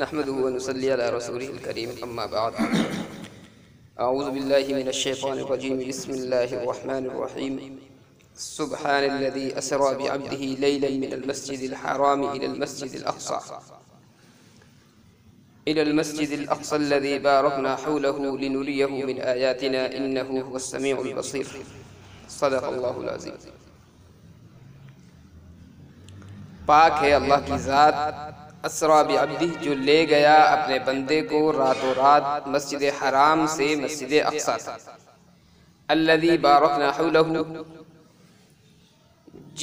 نحمده ونصلي على رسوله الكريم أما بعد أعوذ بالله من الشيطان الرجيم بسم الله الرحمن الرحيم سبحان الذي أسرى بعبده ليلا من المسجد الحرام إلى المسجد الأقصى الذي باركنا حوله لنريه من آياتنا إنه هو السميع البصير صدق الله العظيم۔ پاک ہے اللہ کی ذات اسرا بعبدہ جو لے گیا اپنے بندے کو راتوں رات مسجد حرام سے مسجد اقصی تک، الذی بارکنا حولہ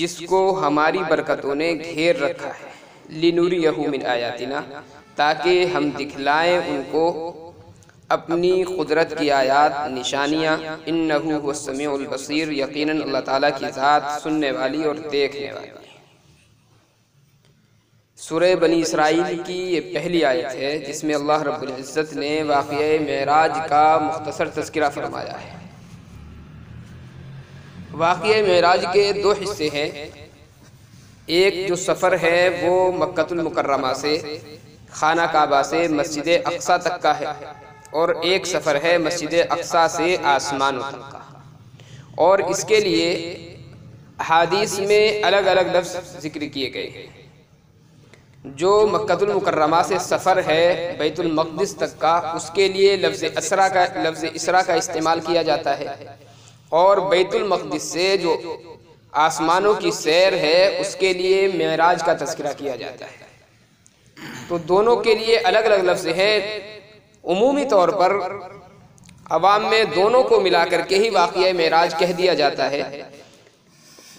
جس کو ہماری برکتوں نے گھیر رکھا ہے، لنریہ من آیاتنا تاکہ ہم دکھلائیں ان کو اپنی قدرت کی آیات نشانیاں، انہ هو السمیع البصیر یقیناً اللہ تعالیٰ کی ذات سننے والی اور دیکھنے والی۔ سورہ بنی اسرائیل کی یہ پہلی آیت ہے جس میں اللہ رب العزت نے واقعہ معراج کا مختصر تذکرہ فرمایا ہے۔ واقعہ معراج کے دو حصے ہیں، ایک جو سفر ہے وہ مکہ المکرمہ سے خانہ کعبہ سے مسجد اقصی تک کا ہے، اور ایک سفر ہے مسجد اقصی سے آسمانوں تک کا، اور اس کے لیے احادیث میں الگ الگ لفظ ذکر کیے گئے ہیں۔ جو مکہ المکرمہ سے سفر ہے بیت المقدس تک کا، اس کے لیے لفظ اسرا کا استعمال کیا جاتا ہے، اور بیت المقدس سے جو آسمانوں کی سیر ہے اس کے لیے معراج کا تذکرہ کیا جاتا ہے۔ تو دونوں کے لیے الگ الگ لفظ ہیں، عمومی طور پر عوام میں دونوں کو ملا کر کے ہی واقعہ معراج کہہ دیا جاتا ہے۔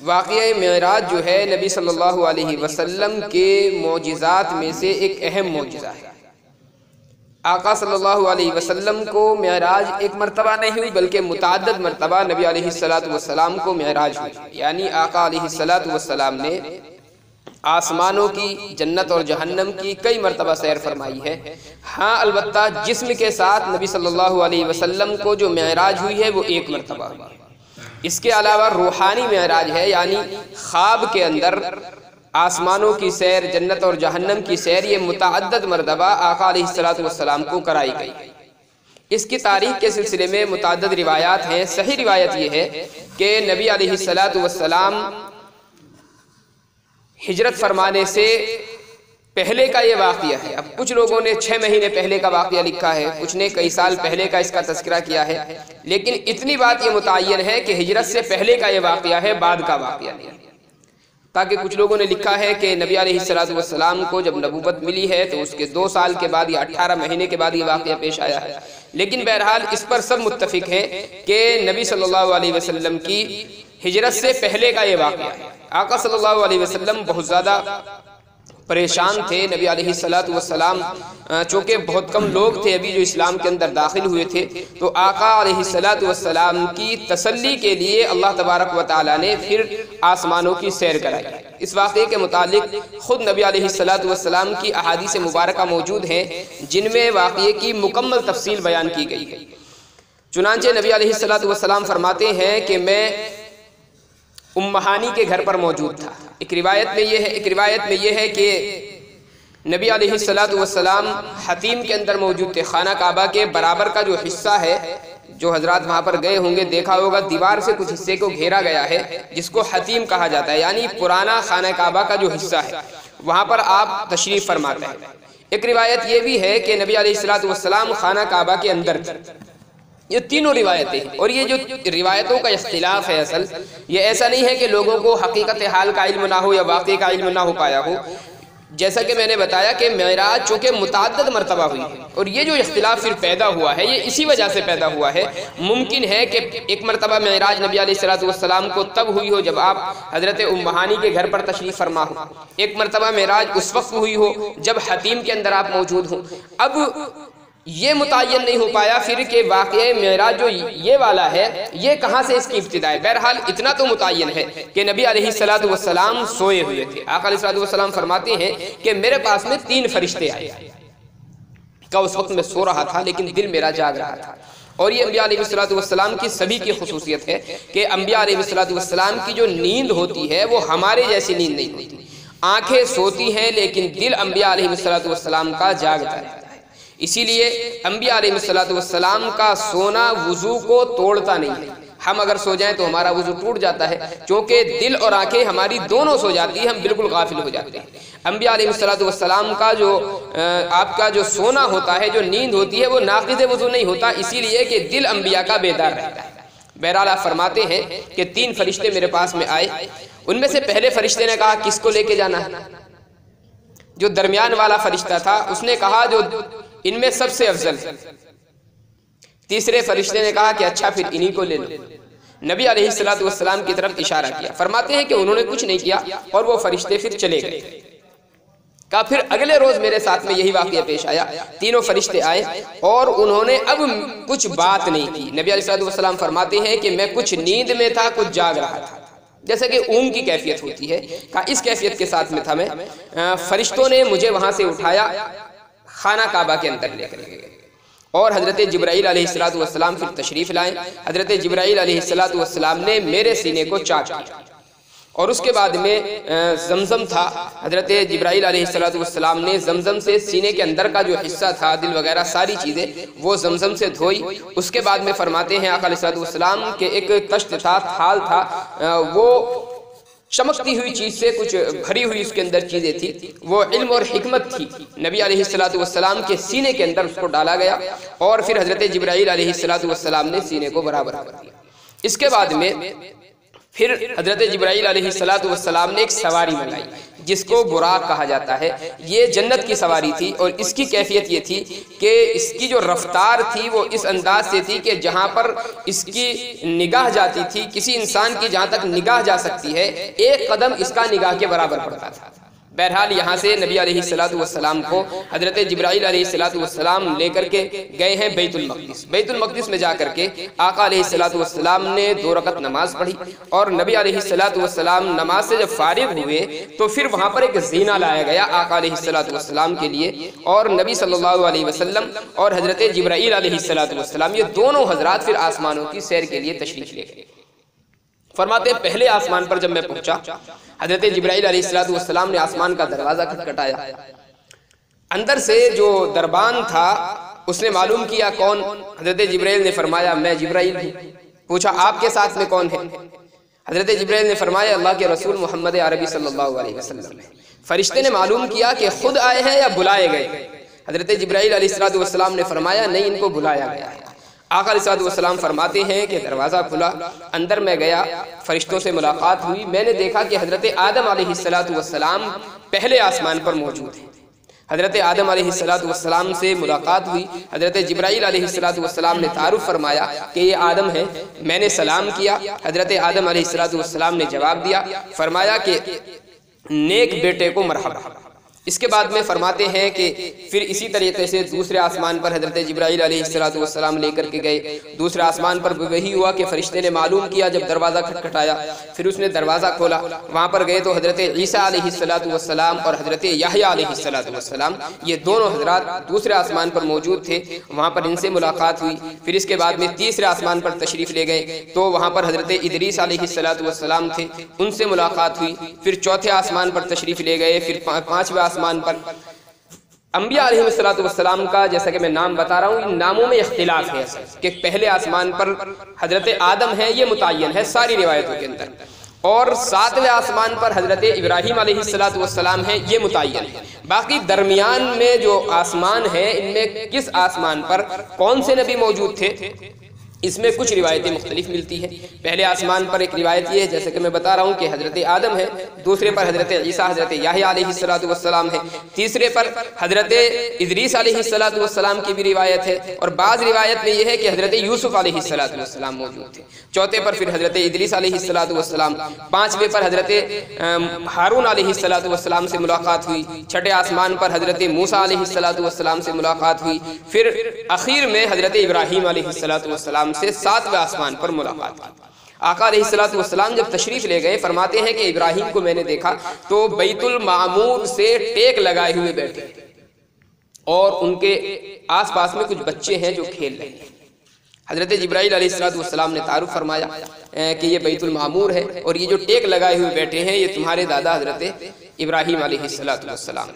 واقعہ معراج جو ہے نبی صلی اللہ علیہ وسلم کے معجزات میں سے ایک اہم معجزہ ہے۔ آقا صلی اللہ علیہ وسلم کو معراج ایک مرتبہ نہیں ہوئی بلکہ متعدد مرتبہ نبی علیہ السلام کو معراج ہوئی، یعنی آقا علیہ السلام نے آسمانوں کی، جنت اور جہنم کی کئی مرتبہ سیر فرمائی ہے۔ ہاں البتہ جسم کے ساتھ نبی صلی اللہ علیہ وسلم کو جو معراج ہوئی ہے وہ ایک مرتبہ ہوئی ہے۔ اس کے علاوہ روحانی معراج ہے، یعنی خواب کے اندر آسمانوں کی سیر، جنت اور جہنم کی سیر، یہ متعدد مرتبہ آقا علیہ السلام کو کرائی گئی۔ اس کی تاریخ کے سلسلے میں متعدد روایات ہیں۔ صحیح روایت یہ ہے کہ نبی علیہ السلام ہجرت فرمانے سے پہلے کا یہ واقعہ ہے۔ اب کچھ لوگوں نے 6 مہینے پہلے کا واقعہ لکھا ہے، کچھ نے کئی سال پہلے کا اس کا تذکرہ کیا ہے، لیکن اتنی بات یہ متعین ہے کہ ہجرت سے پہلے کا یہ واقعہ ہے، بعد کا واقعہ نہیں۔ تاکہ کچھ لوگوں نے لکھا ہے کہ نبی علیہ السلام کو جب نبوت ملی ہے تو اس کے 2 سال کے بعد یا 18 مہینے کے بعد یہ واقعہ پیش آیا ہے، لیکن بہرحال اس پر سب متفق ہیں کہ نبی صلی اللہ علیہ وسلم کی ہجرت سے پہلے کا یہ واقعہ ہے۔ آقا صلی اللہ علیہ وسلم بہت زیادہ پریشان تھے۔ نبی علیہ السلام چونکہ بہت کم لوگ تھے ابھی جو اسلام کے اندر داخل ہوئے تھے، تو آقا علیہ السلام کی تسلی کے لیے اللہ تبارک و تعالیٰ نے پھر آسمانوں کی سیر کرائی۔ اس واقعے کے متعلق خود نبی علیہ السلام کی احادیث مبارکہ موجود ہیں جن میں واقعے کی مکمل تفصیل بیان کی گئی ہے۔ چنانچہ نبی علیہ السلام فرماتے ہیں کہ میں ام ہانی کے گھر پر موجود تھا۔ ایک روایت میں یہ ہے کہ نبی علیہ السلام حتیم کے اندر موجود تھے۔ خانہ کعبہ کے برابر کا جو حصہ ہے، جو حضرات وہاں پر گئے ہوں گے دیکھا ہوگا، دیوار سے کچھ حصے کو گھیرا گیا ہے جس کو حتیم کہا جاتا ہے، یعنی پرانا خانہ کعبہ کا جو حصہ ہے وہاں پر آپ تشریف فرماتے ہیں۔ ایک روایت یہ بھی ہے کہ نبی علیہ السلام خانہ کعبہ کے اندر تھے۔ یہ تینوں روایتیں ہیں، اور یہ جو روایتوں کا اختلاف ہے اصل یہ ایسا نہیں ہے کہ لوگوں کو حقیقت حال کا علم نہ ہو یا واقعے کا علم نہ ہو پایا ہو۔ جیسا کہ میں نے بتایا کہ معراج چونکہ متعدد مرتبہ ہوئی ہے، اور یہ جو اختلاف پھر پیدا ہوا ہے یہ اسی وجہ سے پیدا ہوا ہے۔ ممکن ہے کہ ایک مرتبہ معراج نبی علیہ السلام کو تب ہوئی ہو جب آپ حضرت ام ہانی کے گھر پر تشریف فرما ہو، ایک مرتبہ معراج اس وقت ہوئی ہو جب حتیم کے اندر آپ موجود ہوں۔ اب یہ متعین نہیں ہو پایا پھر کہ واقعہ معراج جو یہ والا ہے یہ کہاں سے اس کی ابتدا ہے۔ بہرحال اتنا تو متعین ہے کہ نبی علیہ السلام سوئے ہوئے تھے۔ آقا علیہ السلام فرماتے ہیں کہ میرے پاس میں 3 فرشتے آئے کہ اس وقت میں سو رہا تھا لیکن دل میرا جاگ رہا تھا، اور یہ انبیاء علیہ السلام کی سبھی کی خصوصیت ہے کہ انبیاء علیہ السلام کی جو نیند ہوتی ہے وہ ہمارے جیسی نیند نہیں ہوتی۔ آنکھیں سوتی ہیں لیکن دل انبیاء علیہ السلام کا جاگتا ہے۔ اسی لیے انبیاء علیہ السلام کا سونا وضو کو توڑتا نہیں ہے۔ ہم اگر سو جائیں تو ہمارا وضو ٹوٹ جاتا ہے، چونکہ دل اور آنکھیں ہماری دونوں سو جاتی ہیں، ہم بالکل غافل ہو جاتے ہیں۔ انبیاء علیہ السلام کا جو آپ کا جو سونا ہوتا ہے، جو نیند ہوتی ہے، وہ ناقض وضو نہیں ہوتا، اسی لیے کہ دل انبیاء کا بیدار رہتا ہے۔ بہرحال آپ فرماتے ہیں کہ 3 فرشتے میرے پاس میں آئے، ان میں سے پہلے فرشتے نے کہا کس کو لے کے جانا ہے؟ جو درمیان والا فرشتہ تھا اس نے کہا جو ان میں سب سے افضل ہے۔ تیسرے فرشتے نے کہا کہ اچھا پھر انہی کو لے لو۔ نبی علیہ السلام کی طرف اشارہ کیا۔ فرماتے ہیں کہ انہوں نے کچھ نہیں کیا اور وہ فرشتے پھر چلے گئے۔ کہا پھر اگلے روز میرے ساتھ میں یہی واقعہ پیش آیا، تینوں فرشتے آئے اور انہوں نے اب کچھ بات نہیں کی۔ نبی علیہ السلام فرماتے ہیں کہ میں کچھ نیند میں تھا، کچھ جاگ رہا تھا، جیسے کہ اونگ کی کیفیت ہوتی ہے۔ کہا اس کیفیت کے ساتھ میں تھا میں، فرشتوں نے مجھے وہاں سے اٹھایا، خانہ کعبہ کے اندر لے کر گئے اور حضرت جبرائیل علیہ السلام پھر تشریف لائے۔ حضرت جبرائیل علیہ السلام نے میرے سینے کو چاک کیا اور اس کے بعد میں زمزم تھا، حضرت جبرائیل علیہ السلام نے زمزم سے سینے کے اندر کا جو حصہ تھا، دل وغیرہ ساری چیزیں وہ زمزم سے دھوئی۔ اس کے بعد میں فرماتے ہیں آقا علیہ السلام کے ایک تشت تھا، تھال تھا، وہ چمکتی ہوئی چیز سے کچھ بھری ہوئی اس کے اندر چیزیں تھی، وہ علم اور حکمت تھی۔ نبی علیہ السلام کے سینے کے اندر اس کو ڈالا گیا اور پھر حضرت جبرائیل علیہ السلام نے سینے کو برابر کر دیا۔ اس کے بعد میں پھر حضرت جبرائیل علیہ السلام نے ایک سواری منگائی جس کو براق کہا جاتا ہے۔ یہ جنت کی سواری تھی اور اس کی کیفیت یہ تھی کہ اس کی جو رفتار تھی وہ اس انداز سے تھی کہ جہاں پر اس کی نگاہ جاتی تھی، کسی انسان کی جہاں تک نگاہ جا سکتی ہے، ایک قدم اس کا نگاہ کے برابر پڑتا تھا۔ بہرحال یہاں سے نبی علیہ السلام کو حضرت جبرائیل علیہ السلام لے کر کے گئے ہیں بیت المقدس۔ بیت المقدس میں جا کر کے آقا علیہ السلام نے 2 رکعت نماز پڑھی اور نبی علیہ السلام نماز سے جب فارغ ہوئے تو پھر وہاں پر ایک زینہ لایا گیا آقا علیہ السلام کے لیے، اور نبی صلی اللہ علیہ وسلم اور حضرت جبرائیل علیہ السلام یہ دونوں حضرات پھر آسمانوں کی سیر کے لیے تشریف لے گئے۔ فرماتے ہیں پہلے آسمان پر جب میں پہنچا، حضرت جبرائیل علیہ السلام نے آسمان کا دروازہ کھٹکھٹایا۔ اندر سے جو دربان تھا اس نے معلوم کیا کون؟ حضرت جبرائیل نے فرمایا میں جبرائیل ہوں۔ پوچھا آپ کے ساتھ میں کون ہے؟ حضرت جبرائیل نے فرمایا اللہ کے رسول محمد عربی صلی اللہ علیہ وسلم۔ فرشتے نے معلوم کیا کہ خود آئے ہیں یا بلائے گئے؟ حضرت جبرائیل علیہ السلام نے فرمایا نہیں، ان کو بلایا گیا ہے۔ آقا علیہ السلام فرماتے ہیں کہ دروازہ کھلا، اندر میں گیا، فرشتوں سے ملاقات ہوئی۔ میں نے دیکھا کہ حضرت آدم علیہ السلام پہلے آسمان پر موجود ہیں۔ حضرت آدم علیہ السلام سے ملاقات ہوئی، حضرت جبرائیل علیہ السلام نے تعارف فرمایا کہ یہ آدم ہے۔ میں نے سلام کیا، حضرت آدم علیہ السلام نے جواب دیا، فرمایا کہ نیک بیٹے کو مرحبا۔ اس کے بعد میں فرماتے ہیں کہ پھر اسی طریقے سے دوسرے آسمان پر حضرت جبرائیل علیہ السلام لے کر کے گئے۔ دوسرے آسمان پر وہی ہوا کہ فرشتے نے معلوم کیا، جب دروازہ کھٹکھٹایا پھر اس نے دروازہ کھولا، وہاں پر گئے تو حضرت عیسیٰ علیہ السلام اور حضرت یحییٰ علیہ السلام یہ دونوں حضرات دوسرے آسمان پر موجود تھے، وہاں پر ان سے ملاقات ہوئی۔ پھر اس کے بعد میں تیسرے آسمان پر تشریف لے گئے تو وہاں پر حضرت ادریس علیہ السلام تھے، ان سے ملاقات ہوئی۔ پھر چوتھے آسمان پر تشریف لے گئے، پھر پانچویں آسمان پر انبیاء علیہ السلام کا جیسا کہ میں نام بتا رہا ہوں، ان ناموں میں اختلاف ہے کہ پہلے آسمان پر حضرت آدم ہے، یہ متعین ہے ساری روایتوں کے اندر، اور 7ویں آسمان پر حضرت ابراہیم علیہ السلام ہے، یہ متعین ہے۔ باقی درمیان میں جو آسمان ہے ان میں کس آسمان پر کون سے نبی موجود تھے اس میں کچھ روایتیں مختلف ملتی ہیں۔ پہلے آسمان پر ایک روایت یہ ہے جیسے کہ میں بتا رہا ہوں کہ حضرت آدم ہے، دوسرے پر حضرت عیسیٰ حضرت یحییٰ علیہ السلام ہے، تیسرے پر حضرت ادریس علیہ السلام کی بھی روایت ہے، اور بعض روایت میں یہ ہے کہ حضرت یوسف علیہ السلام موجود تھے۔ چوتھے پر پھر حضرت ادریس علیہ السلام، پانچویں پر حضرت ہارون علیہ السلام سے ملاقات ہوئی، چھٹے آسمان پر حضرت موسیٰ علیہ السلام سے ملاقات ہوئی، پھر اخیر میں حضرت ابراہیم علیہ السلام سے 7ویں آسمان پر ملاقات کی۔ آقا علیہ السلام جب تشریف لے گئے فرماتے ہیں کہ ابراہیم کو میں نے دیکھا تو بیت المعمور سے ٹیک لگائے ہوئے بیٹھے اور ان کے آس پاس میں کچھ بچے ہیں جو کھیل رہے ہیں۔ حضرت جبرائیل علیہ السلام نے تعارف فرمایا کہ یہ بیت المعمور ہے اور یہ جو ٹیک لگائے ہوئے بیٹھے ہیں یہ تمہارے دادا حضرت ابراہیم علیہ السلام.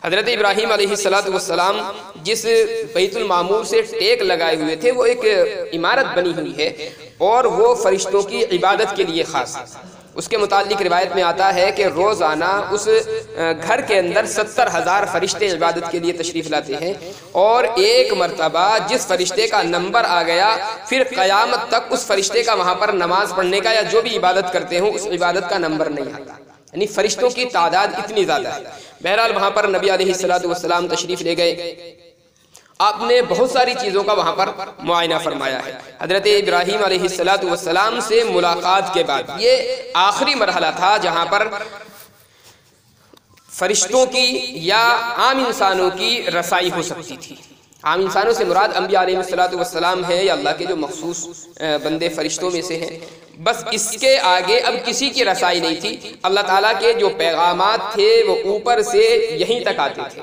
حضرت ابراہیم علیہ السلام جس بیت المعمور سے ٹیک لگائے ہوئے تھے وہ ایک عمارت بنی ہوئی ہے اور وہ فرشتوں کی عبادت کے لیے خاص. اس کے متعلق روایت میں آتا ہے کہ روزانہ اس گھر کے اندر 70,000 فرشتے عبادت کے لیے تشریف لاتے ہیں، اور ایک مرتبہ جس فرشتے کا نمبر آ گیا پھر قیامت تک اس فرشتے کا وہاں پر نماز پڑھنے کا یا جو بھی عبادت کرتے ہوں اس عبادت کا نمبر نہیں آتا. یعنی فرشتوں کی تعداد اتنی زیادہ ہے. بہرحال وہاں پر نبی علیہ السلام تشریف لے گئے. آپ نے بہت ساری چیزوں کا وہاں پر معائنہ فرمایا ہے. حضرت ابراہیم علیہ السلام سے ملاقات کے بعد یہ آخری مرحلہ تھا جہاں پر فرشتوں کی یا عام انسانوں کی رسائی ہو سکتی تھی. عام انسانوں سے مراد انبیاء علیہ السلام ہے یا اللہ کے جو مخصوص بندے فرشتوں میں سے ہیں. بس اس کے آگے اب کسی کی رسائی نہیں تھی. اللہ تعالیٰ کے جو پیغامات تھے وہ اوپر سے یہیں تک آتے تھے.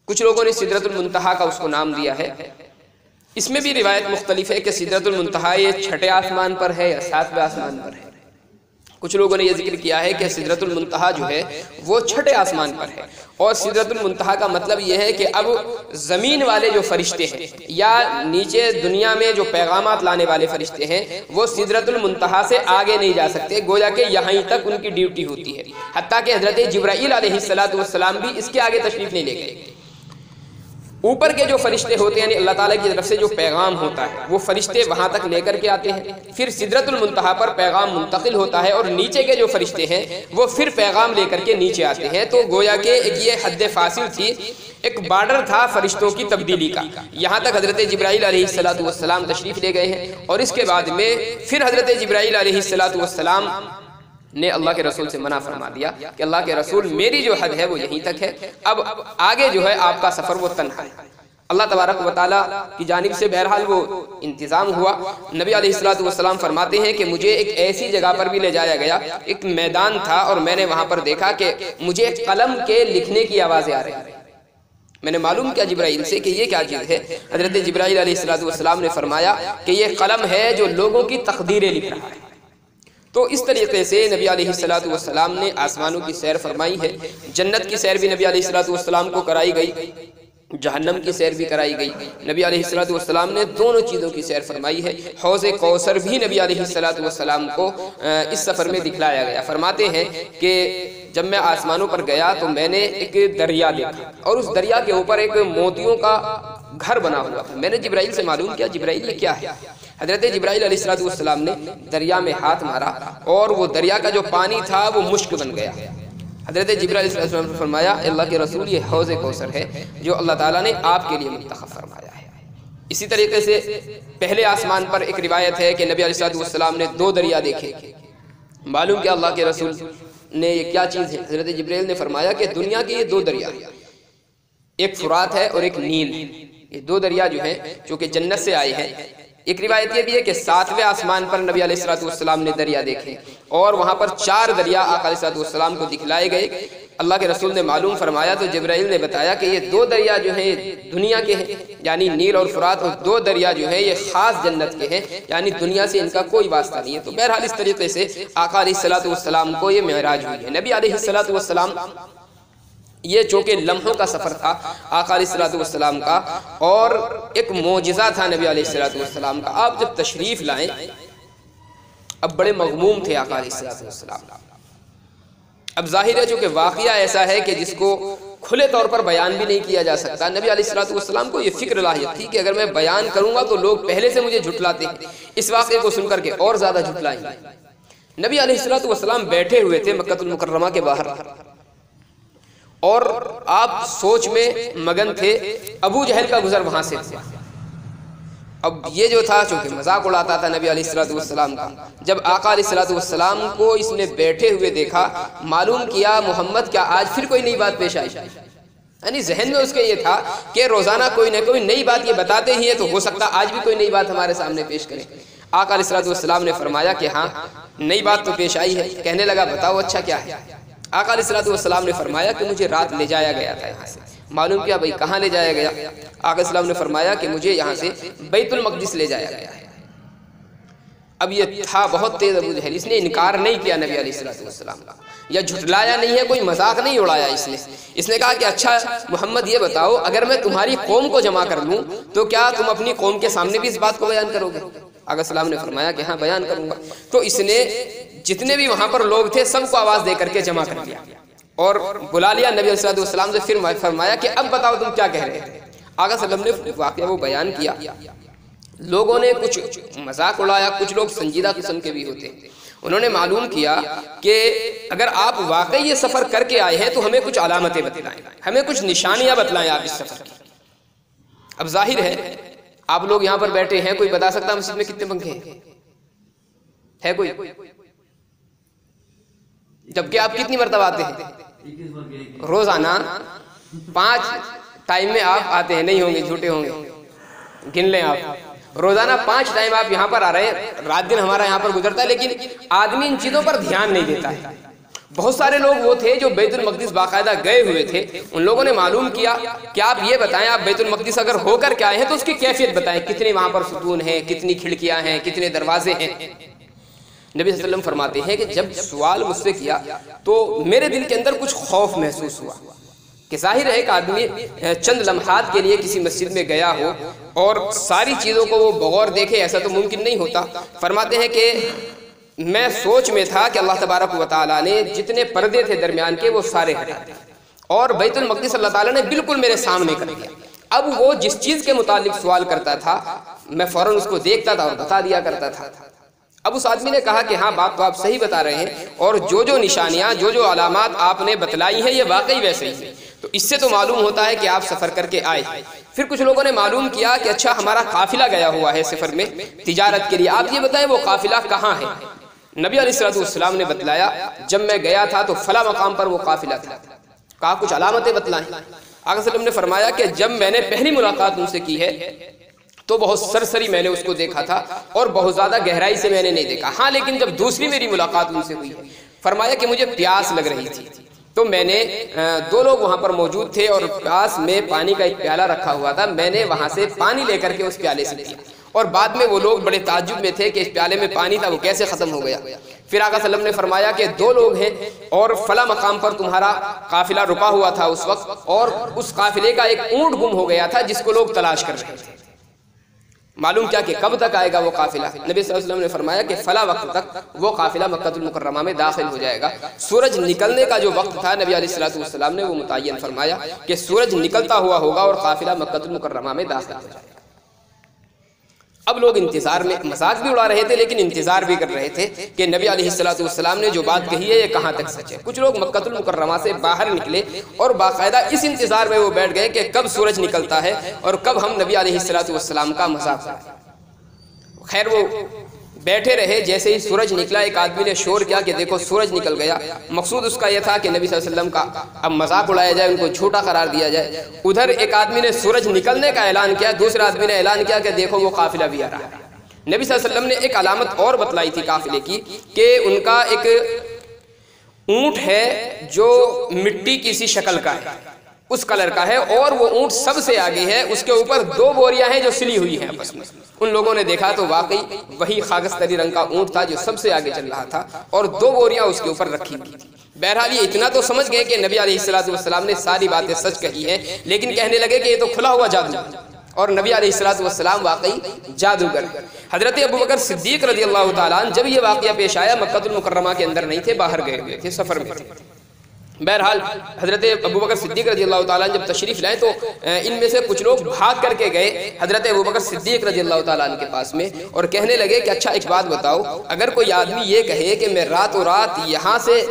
کچھ لوگوں نے سدرۃ المنتہا کا اس کو نام دیا ہے. اس میں بھی روایت مختلف ہے کہ سدرۃ المنتہا یہ 6 آسمان پر ہے یا 7ویں آسمان پر ہے. کچھ لوگوں نے یہ ذکر کیا ہے کہ سدرۃ المنتہا جو ہے وہ 6 آسمان پر ہے، اور سدرۃ المنتہا کا مطلب یہ ہے کہ اب زمین والے جو فرشتے ہیں یا نیچے دنیا میں جو پیغامات لانے والے فرشتے ہیں وہ سدرۃ المنتہا سے آگے نہیں جا سکتے، گویا کہ یہیں تک ان کی ڈیوٹی ہوتی ہے. حتیٰ کہ حضرت جبرائیل علیہ السلام بھی اس کے آگے تشریف نہیں لے گئے. اوپر کے جو فرشتے ہوتے ہیں یعنی اللہ تعالیٰ کی طرف سے جو پیغام ہوتا ہے وہ فرشتے وہاں تک لے کر کے آتے ہیں، پھر سدرۃ المنتہا پر پیغام منتقل ہوتا ہے اور نیچے کے جو فرشتے ہیں وہ پھر پیغام لے کر کے نیچے آتے ہیں. تو گویا کہ ایک یہ حد فاصل تھی، ایک بارڈر تھا فرشتوں کی تبدیلی کا. یہاں تک حضرت جبرائیل علیہ السلام تشریف لے گئے ہیں، اور اس کے بعد میں پھر حضرت جبرائیل علیہ السلام نے اللہ کے رسول سے منع فرما دیا کہ اللہ کے رسول میری جو حد ہے وہ یہیں تک ہے، اب آگے جو ہے آپ کا سفر وہ تنہا ہے. اللہ تبارک و تعالیٰ کی جانب سے بہرحال وہ انتظام ہوا. نبی علیہ السلام فرماتے ہیں کہ مجھے ایک ایسی جگہ پر بھی لے جایا گیا، ایک میدان تھا، اور میں نے وہاں پر دیکھا کہ مجھے قلم کے لکھنے کی آوازیں آ رہی ہیں. میں نے معلوم کیا جبرائیل سے کہ یہ کیا چیز ہے. حضرت جبرائیل علیہ السلام نے فرمایا کہ یہ قلم ہے جو لوگوں کی تقدیریں لکھ رہا ہے. تو اس طریقے سے نبی علیہ السلام نے آسمانوں کی سیر فرمائی ہے. جنت کی سیر بھی نبی علیہ السلام کو کرائی گئی، جہنم کی سیر بھی کرائی گئی. نبی علیہ السلام نے دونوں چیزوں کی سیر فرمائی ہے. حوض کوثر بھی نبی علیہ السلام کو اس سفر میں دکھلایا گیا. فرماتے ہیں کہ جب میں آسمانوں پر گیا تو میں نے ایک دریا دیکھا، اور اس دریا کے اوپر ایک موتیوں کا گھر بنا ہوا تھا. میں نے جبرائیل سے معلوم کیا یہ کیا ہے. حضرت جبرائیل علیہ السلام نے دریا میں ہاتھ مارا اور وہ دریا کا جو پانی تھا وہ مشک بن گیا. حضرت جبرائیل علیہ السلام نے فرمایا اللہ کے رسول یہ حوض کوثر ہے جو اللہ تعالیٰ نے آپ کے لیے منتخب فرمایا ہے. اسی طریقے سے پہلے آسمان پر ایک روایت ہے کہ نبی علیہ السلام نے 2 دریا دیکھے. معلوم کیا اللہ کے رسول نے یہ کیا چیز ہے. حضرت جبرائیل نے فرمایا کہ دنیا کے یہ 2 دریا، ایک فرات ہے اور ایک نیل، یہ 2 دریا جو ہیں جو کہ جنت سے آئے ہیں. ایک روایت یہ بھی ہے کہ 7ویں آسمان پر نبی علیہ السلام نے دریا دیکھے، اور وہاں پر 4 دریا آقا علیہ السلام کو دکھلائے گئے. اللہ کے رسول نے معلوم فرمایا تو جبرائیل نے بتایا کہ یہ 2 دریا جو ہیں یہ دنیا کے ہیں، یعنی نیل اور فرات، اور 2 دریا جو ہیں یہ خاص جنت کے ہیں، یعنی دنیا سے ان کا کوئی واسطہ نہیں ہے. تو بہرحال اس طریقے سے آقا علیہ السلام کو یہ معراج ہوئی ہے. نبی علیہ السلام یہ چونکہ لمحوں کا سفر تھا آقا علیہ السلام کا، اور ایک معجزہ تھا نبی علیہ السلام کا. آپ جب تشریف لائیں اب بڑے مغموم تھے آقا علیہ السلام. اب ظاہر ہے چونکہ واقعہ ایسا ہے کہ جس کو کھلے طور پر بیان بھی نہیں کیا جا سکتا. نبی علیہ السلام کو یہ فکر لاحق تھی کہ اگر میں بیان کروں گا تو لوگ پہلے سے مجھے جھٹلاتے ہیں، اس واقعے کو سن کر کے اور زیادہ جھٹلائیں گے. نبی علیہ السلام بیٹھے ہوئے تھے مکہ المکرمہ کے باہر، اور آپ سوچ میں مگن تھے. ابو جہل کا گزر وہاں سے تھا. اب یہ جو تھا چونکہ مذاق اڑاتا تھا نبی علیہ السلام کا. جب آقا علیہ السلام کو اس نے بیٹھے ہوئے دیکھا، معلوم کیا محمد کیا آج پھر کوئی نئی بات پیش آئی. یعنی ذہن میں اس کے یہ تھا کہ روزانہ کوئی نہ کوئی نئی بات یہ بتاتے ہی ہیں، تو ہو سکتا آج بھی کوئی نئی بات ہمارے سامنے پیش کریں. آقا علیہ السلام نے فرمایا کہ ہاں نئی بات تو پیش آئی ہے. کہنے لگا بتاؤ اچھا کیا ہے. آقا علیہ السلام نے فرمایا کہ مجھے رات لے جایا گیا تھا یہاں سے. معلوم کیا بھئی کہاں لے جایا گیا. آقا علیہ السلام نے فرمایا کہ مجھے یہاں سے بیت المقدس لے جایا گیا ہے. اب یہ تھا بہت تیز ابو جہل، اس نے انکار نہیں کیا نبی علیہ السلام کا، یا جھٹلایا نہیں ہے، کوئی مذاق نہیں اڑایا اس نے کہا کہ اچھا محمد یہ بتاؤ، اگر میں تمہاری قوم کو جمع کر لوں تو کیا تم اپنی قوم کے سامنے بھی اس بات کو بیان کرو گے؟ آقا السلام نے فرمایا کہ ہاں بیان کروں گا۔ تو اس نے جتنے بھی وہاں پر لوگ تھے سب کو آواز دے کر کے جمع کر لیا اور بلا لیا نبی علیہ السلام سے، پھر فرمایا کہ اب بتاؤ تم کیا کہہ رہے ہیں۔ آقا صلی اللہ علیہ وسلم نے واقعہ وہ بیان کیا، لوگوں نے کچھ مذاق اڑایا، کچھ لوگ سنجیدہ قسم کے بھی ہوتے ہیں، انہوں نے معلوم کیا کہ اگر آپ واقعی یہ سفر کر کے آئے ہیں تو ہمیں کچھ علامتیں بتلائیں، ہمیں کچھ نشانیاں بتلائیں آپ اس سفر کی۔ اب ظاہر ہے آپ لوگ یہاں پر بیٹھے ہیں، کوئی بتا سکتا مسجد میں کتنے پنکھے ہیں؟ ہے کوئی؟ جبکہ آپ کتنی مرتبہ آتے ہیں؟ روزانہ 5 ٹائم میں آپ آتے ہیں، نہیں ہوں گے جھوٹے ہوں گے، گن لیں آپ، روزانہ 5 ٹائم آپ یہاں پر آ رہے ہیں، رات دن ہمارا یہاں پر گزرتا ہے، لیکن آدمی ان چیزوں پر دھیان نہیں دیتا ہے۔ بہت سارے لوگ وہ تھے جو بیت المقدس باقاعدہ گئے ہوئے تھے، ان لوگوں نے معلوم کیا کہ آپ یہ بتائیں آپ بیت المقدس اگر ہو کر کے آئے ہیں تو اس کی کیفیت بتائیں، کتنے وہاں پر ستون ہیں، کتنی کھڑکیاں ہیں، کتنے دروازے ہیں۔ نبی صلی اللہ علیہ وسلم فرماتے ہیں کہ جب سوال مجھ سے کیا تو میرے دل کے اندر کچھ خوف محسوس ہوا کہ ظاہر ہے ایک آدمی چند لمحات کے لیے کسی مسجد میں گیا ہو اور ساری چیزوں کو وہ بغور دیکھے، ایسا تو ممکن نہیں ہوتا۔ فرماتے ہیں کہ میں سوچ میں تھا کہ اللہ تبارک و تعالیٰ نے جتنے پردے تھے درمیان کے وہ سارے ہٹا دے اور بیت المقدس اللہ تعالیٰ نے بالکل میرے سامنے کر دیا۔ اب وہ جس چیز کے متعلق سوال کرتا تھا میں فوراً اس کو دیکھتا تھا اور بتا دیا کرتا تھا۔ اب اس آدمی نے کہا کہ ہاں بات تو آپ صحیح بتا رہے ہیں، اور جو نشانیاں جو علامات آپ نے بتلائی ہیں یہ واقعی ویسے ہی ہیں، تو اس سے تو معلوم ہوتا ہے کہ آپ سفر کر کے آئے۔ پھر کچھ لوگوں نے معلوم کیا کہ اچھا ہمارا قافلہ گیا ہوا ہے سفر میں تجارت کے لیے، آپ یہ بتائیں وہ قافلہ کہاں ہے؟ نبی علیہ السلام نے بتلایا جب میں گیا تھا تو فلاں مقام پر وہ قافلہ تھا۔ کہا کچھ علامتیں بتلائیں۔ آقا صلی اللہ علیہ وسلم نے فرمایا کہ جب میں نے پہلی ملاقات ان سے کی ہے تو بہت سرسری میں نے اس کو دیکھا تھا اور بہت زیادہ گہرائی سے میں نے نہیں دیکھا، ہاں لیکن جب دوسری میری ملاقات ان سے ہوئی ہے فرمایا کہ مجھے پیاس لگ رہی تھی تو میں نے 2 لوگ وہاں پر موجود تھے اور پاس میں پانی کا ایک پیالہ رکھا ہوا تھا، میں نے وہاں سے پانی لے کر کے اس پیالے سے پیا، اور بعد میں وہ لوگ بڑے تعجب میں تھے کہ اس پیالے میں پانی تھا وہ کیسے ختم ہو گیا۔ پھر آقا صلی اللہ علیہ وسلم نے فرمایا کہ 2 لوگ ہیں اور فلاں مقام پر تمہارا قافلہ رکا ہوا تھا اس وقت، اور اس قافلے کا ایک اونٹ گم ہو گیا تھا جس کو لوگ تلاش کر رہے تھے۔ معلوم کیا کہ کب تک آئے گا وہ قافلہ؟ نبی صلی اللہ علیہ وسلم نے فرمایا کہ فلاں وقت تک وہ قافلہ مکہ المکرمہ میں داخل ہو جائے گا۔ سورج نکلنے کا جو وقت تھا نبی علیہ السلام نے وہ متعین فرمایا کہ سورج نکلتا ہوا ہوگا اور قافلہ مکہ المکرمہ میں داخل ہو جائے گا۔ اب لوگ انتظار میں مذاق بھی اڑا رہے تھے لیکن انتظار بھی کر رہے تھے کہ نبی علیہ السلام نے جو بات کہی ہے یہ کہاں تک سچ ہے۔ کچھ لوگ مکہ المکرمہ سے باہر نکلے اور باقاعدہ اس انتظار میں وہ بیٹھ گئے کہ کب سورج نکلتا ہے اور کب ہم نبی علیہ السلام کا مذاق کریں۔ خیر وہ بیٹھے رہے، جیسے ہی سورج نکلا ایک آدمی نے شور کیا کہ دیکھو سورج نکل گیا۔ مقصود اس کا یہ تھا کہ نبی صلی اللہ علیہ وسلم کا اب مذاق اڑایا جائے، ان کو جھوٹا قرار دیا جائے۔ ادھر ایک آدمی نے سورج نکلنے کا اعلان کیا، دوسرے آدمی نے اعلان کیا کہ دیکھو وہ قافلہ بھی آ رہا ہے۔ نبی صلی اللہ علیہ وسلم نے ایک علامت اور بتلائی تھی قافلے کی کہ ان کا ایک اونٹ ہے جو مٹی کی سی شکل کا ہے، اس کلر کا ہے، اور وہ اونٹ سب سے آگے ہے، اس کے اوپر 2 بوریاں ہیں جو سلی ہوئی ہیں آپس میں۔ ان لوگوں نے دیکھا تو واقعی وہی خاکستری رنگ کا اونٹ تھا جو سب سے آگے چل رہا تھا اور 2 بوریاں اس کے اوپر رکھی ہوئی تھی۔ بہرحال یہ اتنا تو سمجھ گئے کہ نبی علیہ السلام نے ساری باتیں سچ کہی ہیں، لیکن کہنے لگے کہ یہ تو کھلا ہوا جادو اور نبی علیہ السلام واقعی جادوگر۔ حضرت ابوبکر صدیق رضی اللہ تعالیٰ عنہ جب یہ واقعہ پیش آیا مکہ المکرمہ کے اندر نہیں تھے، باہر گئے ہوئے تھے، سفر میں تھے۔ بہرحال حضرت ابوبکر صدیق رضی اللہ تعالیٰ عنہ جب تشریف لائے تو ان میں سے کچھ لوگ بھاگ کر کے گئے حضرت ابوبکر صدیق رضی اللہ تعالیٰ عنہ کے پاس میں اور کہنے لگے کہ اچھا ایک بات بتاؤ، اگر کوئی آدمی یہ کہے کہ میں راتوں رات یہاں سے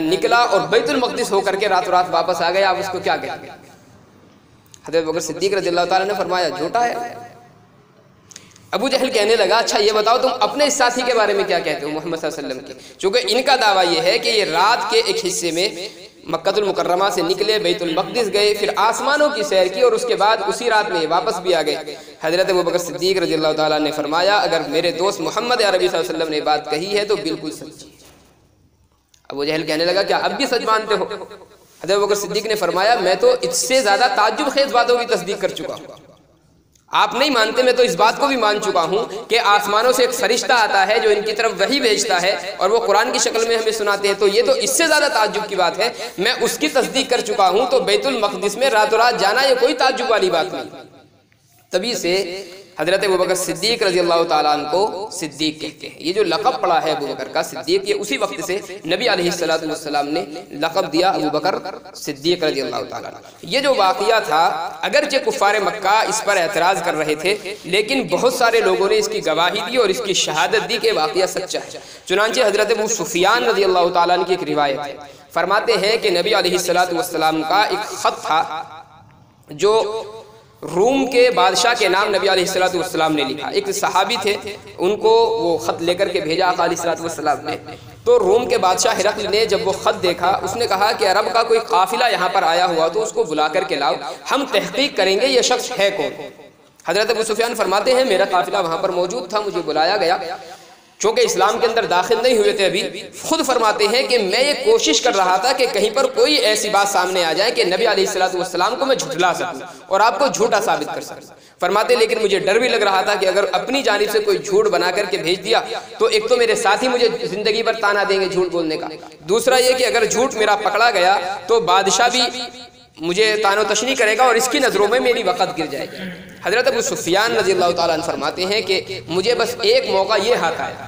نکلا اور بیت المقدس ہو کر کے راتوں رات واپس آ گیا، آپ اس کو کیا کہیں گے؟ حضرت ابوبکر صدیق رضی اللہ تعالیٰ نے فرمایا جھوٹا ہے۔ ابو جہل کہنے لگا اچھا یہ بتاؤ تم اپنے اس ساتھی کے بارے میں کیا کہتے ہو محمد صلی اللہ علیہ وسلم کے، چونکہ ان کا دعویٰ یہ ہے کہ یہ رات کے ایک حصے میں مکہ المکرمہ سے نکلے، بیت المقدس گئے، پھر آسمانوں کی سیر کی اور اس کے بعد اسی رات میں واپس بھی آ گئے۔ حضرت ابوبکر صدیق رضی اللہ تعالیٰ نے فرمایا اگر میرے دوست محمد عربی صلی اللہ علیہ وسلم نے بات کہی ہے تو بالکل سچی ہے۔ ابو جہل کہنے لگا کیا اب بھی سچ مانتے ہو؟ حضرت ابوبکر صدیق نے فرمایا میں تو اس سے زیادہ تعجب خیز باتوں کی تصدیق کر چکا ہوں۔ آپ نہیں مانتے، میں تو اس بات کو بھی مان چکا ہوں کہ آسمانوں سے ایک فرشتہ آتا ہے جو ان کی طرف وحی بھیجتا ہے اور وہ قرآن کی شکل میں ہمیں سناتے ہیں، تو یہ تو اس سے زیادہ تعجب کی بات ہے، میں اس کی تصدیق کر چکا ہوں، تو بیت المقدس میں راتوں رات جانا یہ کوئی تعجب والی بات نہیں۔ تبھی سے حضرت ابوبکر صدیق رضی اللہ تعالیٰ عنہ کو صدیق کہتے ہیں۔ یہ جو لقب پڑا ہے ابوبکر کا صدیق، یہ اسی وقت سے نبی علیہ السلام نے لقب دیا ابوبکر صدیق رضی اللہ تعالیٰ عنہ۔ یہ جو واقعہ تھا، اگرچہ کفار مکہ اس پر اعتراض کر رہے تھے، لیکن بہت سارے لوگوں نے اس کی گواہی دی اور اس کی شہادت دی کہ واقعہ سچا ہے۔ چنانچہ حضرت ابو سفیان رضی اللہ تعالیٰ عنہ کی ایک روایت ہے، فرماتے ہیں کہ نبی علیہ السلام کا ایک خط تھا جو روم کے بادشاہ کے نام نبی علیہ السلام نے لکھا۔ ایک صحابی تھے، ان کو وہ خط لے کر کے بھیجا آقا علیہ السلام نے، تو روم کے بادشاہ ہرقل نے جب وہ خط دیکھا، اس نے کہا کہ عرب کا کوئی قافلہ یہاں پر آیا ہوا تو اس کو بلا کر کے لاؤ، ہم تحقیق کریں گے یہ شخص ہے کون۔ حضرت ابو سفیان فرماتے ہیں میرا قافلہ وہاں پر موجود تھا، مجھے بلایا گیا، چونکہ اسلام کے اندر داخل نہیں ہوئے تھے ابھی۔ خود فرماتے ہیں کہ میں یہ کوشش کر رہا تھا کہ کہیں پر کوئی ایسی بات سامنے آ جائے کہ نبی علیہ السلام کو میں جھٹلا سکوں اور آپ کو جھوٹا ثابت کر سکوں۔ فرماتے لیکن مجھے ڈر بھی لگ رہا تھا کہ اگر اپنی جانب سے کوئی جھوٹ بنا کر کے بھیج دیا تو ایک تو میرے ساتھی مجھے زندگی بھر تانا دیں گے جھوٹ بولنے کا، دوسرا یہ کہ اگر جھوٹ میرا پکڑا گیا تو بادشاہ بھی مجھے تانو تشنی کرے گا اور اس کی نظروں میں میری وقت گر جائے گی۔ حضرت ابو سفیان رضی اللہ تعالیٰ عنہ فرماتے ہیں کہ مجھے بس ایک موقع یہ ہاتھ آیا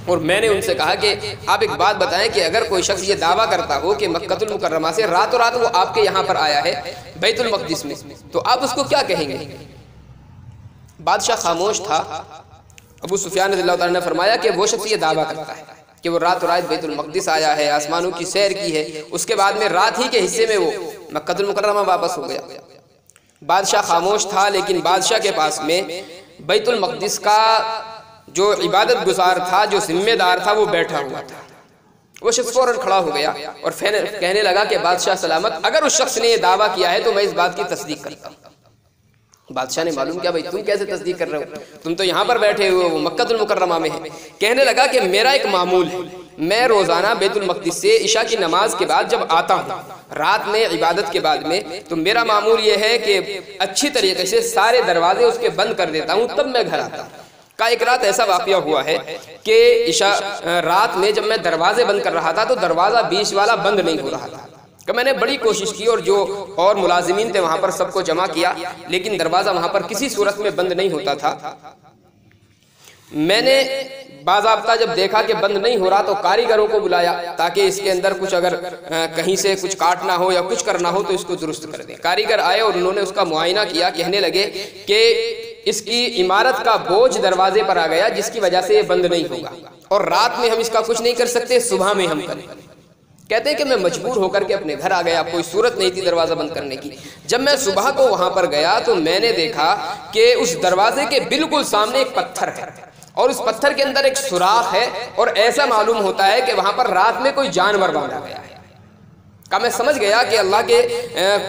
اور میں نے ان سے کہا کہ آپ ایک بات بتائیں کہ اگر کوئی شخص یہ دعویٰ کرتا ہو کہ مکہ المکرمہ سے راتوں رات وہ آپ کے یہاں پر آیا ہے بیت المقدس میں، تو آپ اس کو کیا کہیں گے؟ بادشاہ خاموش تھا۔ ابو سفیان رضی اللہ تعالیٰ نے فرمایا کہ وہ شخص یہ دعویٰ کرتا ہے کہ وہ راتوں رات بیت المقدس آیا ہے، آسمانوں کی سیر کی ہے، اس کے بعد میں رات ہی کے حصے میں وہ مکہ المکرمہ واپس ہو گیا۔ بادشاہ خاموش تھا، لیکن بادشاہ کے پاس میں بیت المقدس کا جو عبادت گزار تھا، جو ذمہ دار تھا، وہ بیٹھا ہوا تھا۔ وہ شخص فوراً کھڑا ہو گیا اور کہنے لگا کہ بادشاہ سلامت، اگر اس شخص نے یہ دعویٰ کیا ہے تو میں اس بات کی تصدیق کرتا ہوں۔ بادشاہ نے معلوم کیا، بھائی تم کیسے تصدیق کر رہے ہو، تم تو یہاں پر بیٹھے ہوئے، وہ مکہ المکرمہ میں ہے۔ کہنے لگا کہ میرا ایک معمول ہے، میں روزانہ بیت المقدس سے عشاء کی نماز کے بعد جب آتا ہوں رات میں عبادت کے بعد میں، تو میرا معمول یہ ہے کہ اچھی طریقے سے سارے دروازے اس کے بند کر دیتا ہوں، تب میں گھر آتا ہوں۔ کا ایک رات ایسا واقعہ ہوا ہے کہ عشاء رات میں جب میں دروازے بند کر رہا تھا تو دروازہ بیچ والا بند نہیں ہو رہا تھا، کہ میں نے بڑی کوشش کی اور جو اور ملازمین تھے وہاں پر سب کو جمع کیا، لیکن دروازہ وہاں پر کسی صورت میں بند نہیں ہوتا تھا۔ میں نے باضابطہ جب دیکھا کہ بند نہیں ہو رہا تو کاریگروں کو بلایا تاکہ اس کے اندر کچھ اگر کہیں سے کچھ کاٹنا ہو یا کچھ کرنا ہو تو اس کو درست کر دیں۔ کاریگر آئے اور انہوں نے اس کا معائنہ کیا، کہنے لگے کہ اس کی عمارت کا بوجھ دروازے پر آ گیا جس کی وجہ سے یہ بند نہیں ہوگا، اور رات میں ہم اس کا کچھ نہیں کر سکتے، صبح میں ہم کریں۔ کہتے ہیں کہ میں مجبور ہو کر کے اپنے گھر آ گیا، کوئی صورت نہیں تھی دروازہ بند کرنے کی۔ جب میں صبح کو وہاں پر گیا تو میں نے دیکھا کہ اس دروازے کے بالکل سامنے ایک پتھر ہے اور اس پتھر کے اندر ایک سوراخ ہے، اور ایسا معلوم ہوتا ہے کہ وہاں پر رات میں کوئی جانور باندھا گیا ہے۔ کہ میں سمجھ گیا کہ اللہ کے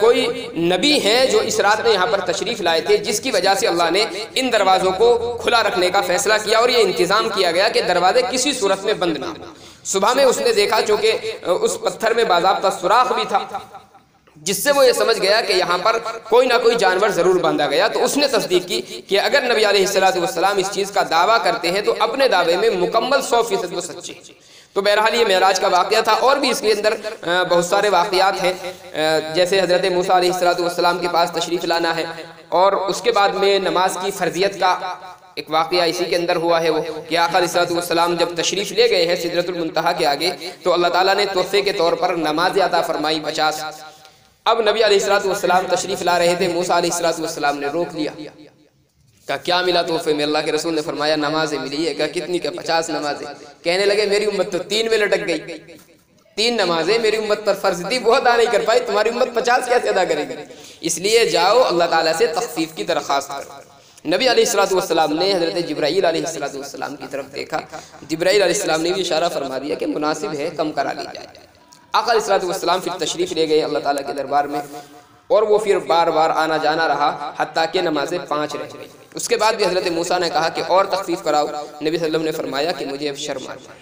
کوئی نبی ہیں جو اس رات میں یہاں پر تشریف لائے تھے، جس کی وجہ سے اللہ نے ان دروازوں کو کھلا رکھنے کا فیصلہ کیا اور یہ انتظام کیا گیا کہ دروازے کسی صورت میں بند نہ ہوں۔ صبح میں اس نے دیکھا، چونکہ اس پتھر میں باضابطہ سوراخ بھی تھا، جس سے وہ یہ سمجھ گیا کہ یہاں پر کوئی نہ کوئی جانور ضرور باندھا گیا، تو اس نے تصدیق کی کہ اگر نبی علیہ السلام اس چیز کا دعویٰ کرتے ہیں تو اپنے دعوے میں مکمل 100% وہ سچے ہیں۔ تو بہرحال یہ معراج کا واقعہ تھا، اور بھی اس کے اندر بہت سارے واقعات ہیں، جیسے حضرت موسیٰ علیہ السلام کے پاس تشریف لانا ہے، اور اس کے بعد میں نماز کی فرضیت کا ایک واقعہ اسی کے اندر ہوا ہے، وہ کہ آقا علیہ السلام جب تشریف لے گئے ہیں سدرۃ المنتہا کے آگے تو اللہ تعالیٰ نے تحفے کے طور پر نماز عطا فرمائی 50۔ اب نبی علیہ السلام تشریف لا رہے تھے، موسیٰ علیہ السلام نے روک لیا، کہا کیا ملا تحفے میں؟ اللہ کے رسول نے فرمایا نمازیں ملی ہے۔ کہا کتنی؟ کہ 50 نمازیں۔ کہنے لگے میری امت تو 3 میں لٹک گئی، 3 نمازیں میری امت پر فرض تھی، وہ ادا نہیں کر پائی، تمہاری امت 50 کیسے ادا کرے گی؟ اس لیے جاؤ اللہ تعالیٰ سے تخفیف کی درخواست کرو۔ نبی علیہ السلام نے حضرت جبرائیل علیہ السلام کی طرف دیکھا، جبرائیل علیہ السلام نے بھی اشارہ فرما دیا کہ مناسب ہے، کم کرا لی جائے۔ آقا علیہ السلام پھر تشریف لے گئے اللہ تعالیٰ کے دربار میں، اور وہ پھر بار بار آنا جانا رہا حتیٰ کہ نمازیں 5 رہ گئی۔ اس کے بعد بھی حضرت موسیٰ نے کہا کہ اور تخفیف کراؤ، نبی صلی اللہ علیہ وسلم نے فرمایا کہ مجھے اب شرم آتی ہے۔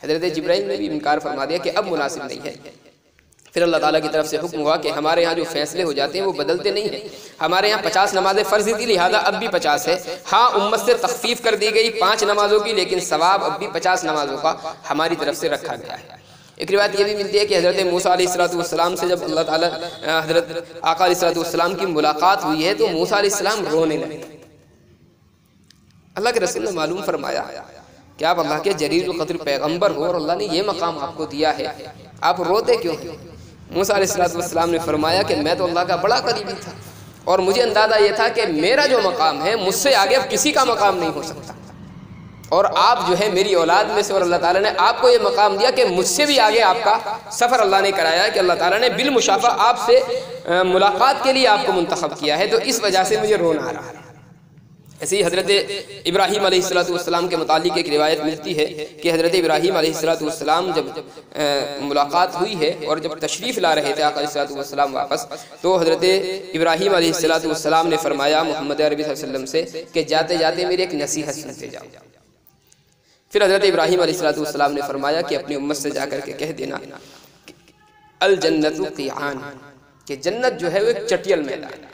حضرت جبرائیل نے بھی انکار فرما دیا کہ اب مناسب نہیں ہے۔ پھر اللہ تعالیٰ کی طرف سے حکم ہوا کہ ہمارے ہاں جو فیصلے ہو جاتے ہیں وہ بدلتے نہیں ہیں. ہمارے یہاں 50 نمازیں فرض تھی، لہٰذا اب بھی 50 ہے. ہاں امت سے تخفیف کر دی گئی 5 نمازوں کی، لیکن ثواب اب بھی 50 نمازوں کا ہماری طرف سے رکھا گیا ہے. ایک روایت یہ بھی ملتی ہے کہ حضرت موسیٰ علیہ السلام سے جب اللہ تعالیٰ حضرت آقا علیہ السلام کی ملاقات ہوئی ہے تو موسیٰ علیہ السلام رونے لگے. اللہ کے رسول نے معلوم فرمایا کہ آپ اللہ کے جلیل القدر پیغمبر ہو اور اللہ نے یہ مقام آپ کو دیا ہے، آپ روتے کیوں ہیں؟ موسیٰ علیہ السلام نے فرمایا کہ میں تو اللہ کا بڑا قریبی تھا اور مجھے اندازہ یہ تھا کہ میرا جو مقام ہے مجھ سے آگے اب کسی کا مقام نہیں ہو سکتا، اور آپ جو ہے میری اولاد میں سے، اور اللہ تعالیٰ نے آپ کو یہ مقام دیا کہ مجھ سے بھی آگے آپ کا سفر اللہ نے کرایا کہ اللہ تعالیٰ نے بالمشافہ آپ سے ملاقات کے لیے آپ کو منتخب کیا ہے، تو اس وجہ سے مجھے رونا آ رہا ہے. ایسے ہی حضرت ابراہیم علیہ السلام کے متعلق ایک روایت ملتی ہے کہ حضرت ابراہیم علیہ السلام جب ملاقات ہوئی ہے اور جب تشریف لا رہے تھے آقا علیہ السلام واپس، تو حضرت ابراہیم علیہ السلام نے فرمایا محمد عربی صلی اللہ علیہ وسلم سے کہ جاتے جاتے میری ایک نصیحت سنتے جاؤ. پھر حضرت ابراہیم علیہ السلام نے فرمایا کہ اپنی امت سے جا کر کے کہہ دینا الجنت قیعان، کہ جنت جو ہے وہ ایک چٹیل میدان ہے،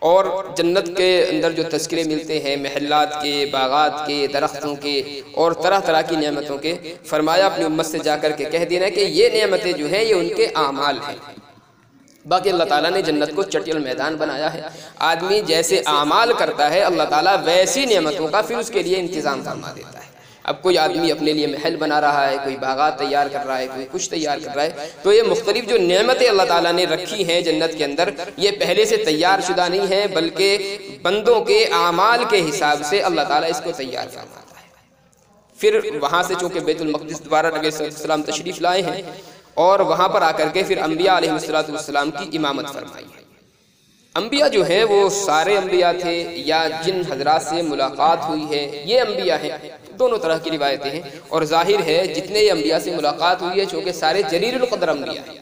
اور جنت کے اندر جو تذکرے ملتے ہیں محلات کے، باغات کے، درختوں کے اور طرح طرح کی نعمتوں کے، فرمایا اپنی امت سے جا کر کے کہہ دینا کہ یہ نعمتیں جو ہیں یہ ان کے اعمال ہیں. باقی اللہ تعالیٰ نے جنت کو چٹیل میدان بنایا ہے. آدمی جیسے اعمال کرتا ہے اللہ تعالیٰ ویسی نعمتوں کا پھر اس کے لیے انتظام فرما دیتا ہے. اب کوئی آدمی اپنے لیے محل بنا رہا ہے، کوئی باغات تیار کر رہا ہے، کوئی کچھ تیار کر رہا ہے، تو یہ مختلف جو نعمتیں اللہ تعالیٰ نے رکھی ہیں جنت کے اندر، یہ پہلے سے تیار شدہ نہیں ہیں، بلکہ بندوں کے اعمال کے حساب سے اللہ تعالیٰ اس کو تیار فرماتا ہے. پھر وہاں سے چونکہ بیت المقدس دوبارہ نبی صلی اللہ علیہ وسلم تشریف لائے ہیں اور وہاں پر آ کر کے پھر انبیاء علیہ السلام کی امامت فرمائی ہے. انبیاء جو ہیں وہ سارے انبیاء تھے یا جن حضرات سے ملاقات ہوئی ہے یہ انبیاء ہیں، دونوں طرح کی روایتیں ہیں، اور ظاہر ہے جتنے یہ انبیاء سے ملاقات ہوئی ہے چونکہ سارے جلیل القدر انبیاء ہیں.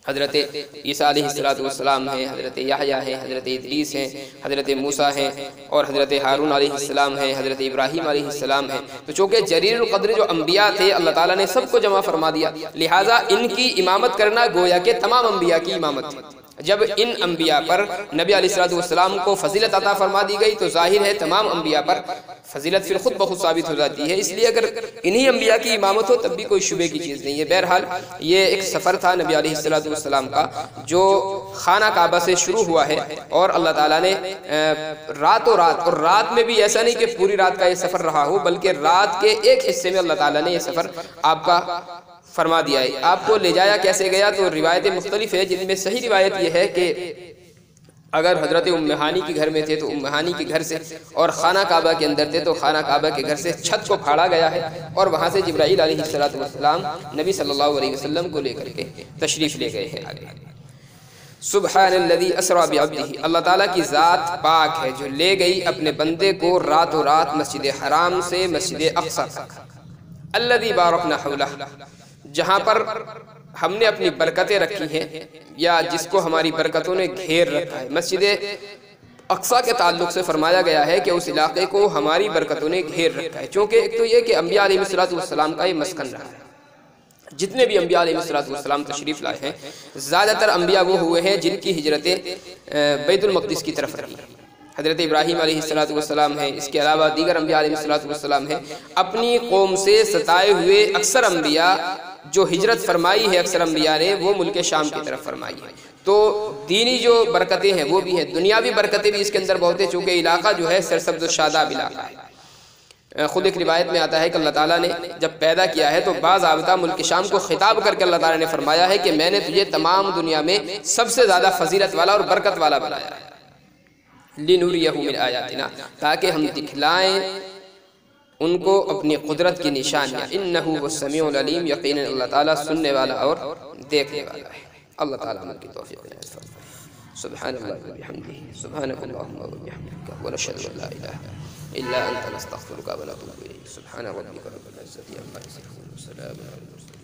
حضرت عیسیٰ علیہ السلام ہیں، حضرت یحییٰ ہیں، حضرت ادریس ہیں، حضرت موسیٰ ہیں، اور حضرت ہارون علیہ السلام ہیں، حضرت ابراہیم علیہ السلام ہیں. تو چونکہ جلیل القدر جو انبیاء تھے اللہ تعالیٰ نے سب کو جمع فرما دیا، لہٰذا ان کی امامت کرنا گویا کہ تمام انبیاء کی امامت تھی. جب ان انبیاء پر نبی علیہ السلام کو فضیلت عطا فرما دی گئی تو ظاہر ہے تمام انبیاء پر فضیلت پھر خود بخود ثابت ہو جاتی ہے. اس لیے اگر انہی انبیاء کی امامت ہو تب بھی کوئی شبے کی چیز نہیں ہے. بہرحال یہ ایک سفر تھا نبی علیہ السلام کا جو خانہ کعبہ سے شروع ہوا ہے، اور اللہ تعالیٰ نے راتوں رات، اور رات میں بھی ایسا نہیں کہ پوری رات کا یہ سفر رہا ہو، بلکہ رات کے ایک حصے میں اللہ تعالیٰ نے یہ سفر آپ کا فرما دیا ہے. آپ کو لے جایا کیسے گیا تو روایتیں مختلف ہیں، جن میں صحیح روایت یہ ہے کہ اگر حضرت ام ہانی کے گھر میں تھے تو ام ہانی کے گھر سے، اور خانہ کعبہ کے اندر تھے تو خانہ کعبہ کے گھر سے چھت کو پھاڑا گیا ہے، اور وہاں سے جبرائیل علیہ السلام نبی صلی اللہ علیہ وسلم کو لے کر کے تشریف لے گئے ہیں آگے. سبحان الذی اسری بعبدہ، اللہ تعالیٰ کی ذات پاک ہے جو لے گئی اپنے بندے کو راتوں رات مسجد حرام سے مسجد اقصی تک. الذی بارکنا حولہ، جہاں پر ہم نے اپنی برکتیں رکھی ہیں یا جس کو ہماری برکتوں نے گھیر رکھا ہے. مسجد اقصی کے تعلق سے فرمایا گیا ہے کہ اس علاقے کو ہماری برکتوں نے گھیر رکھا ہے، چونکہ ایک تو یہ کہ انبیاء علیہ السلام کا یہ مسکن رہا ہے. جتنے بھی انبیاء علیہ السلام تشریف لائے ہیں زیادہ تر انبیاء وہ ہوئے ہیں جن کی ہجرتیں بیت المقدس کی طرف رہی. حضرت ابراہیم علیہ السلام ہیں، اس کے علاوہ دیگر انبیاء علیہ السلام ہیں. اپنی قوم سے ستائے ہوئے اکثر انبیاء جو ہجرت فرمائی ہے اکثر انبیاء نے وہ ملک شام کی طرف فرمائی ہے. تو دینی جو برکتیں ہیں وہ بھی ہیں، دنیاوی برکتیں بھی اس کے اندر بہت ہیں، چونکہ علاقہ جو ہے سرسبز و شاداب علاقہ ہے. خود ایک روایت میں آتا ہے کہ اللہ تعالیٰ نے جب پیدا کیا ہے تو باضابطہ ملک شام کو خطاب کر کے اللہ تعالیٰ نے فرمایا ہے کہ میں نے تجھے تمام دنیا میں سب سے زیادہ فضیلت والا اور برکت والا بنایا ہے. لِنُرِيَهُ مِنْ آیاتنا، تاکہ ہم دکھلائیں ان کو اپنی قدرت کی نشانیاں. انہو السمیع العلیم، یقیناً اللہ تعالیٰ سننے والا اور دیکھنے والا ہے. اللہ تعالیٰ ہم کی توفیق نصیب فرمائے. سبحان اللہ وبحمدہ، سبحانک اللہم وبحمدک، ونشہد ان لا الہ الا انت، نستغفرک ونتوب الیک. سبحان ربک رب العزة عما یصفون، وسلام علی المرسلین.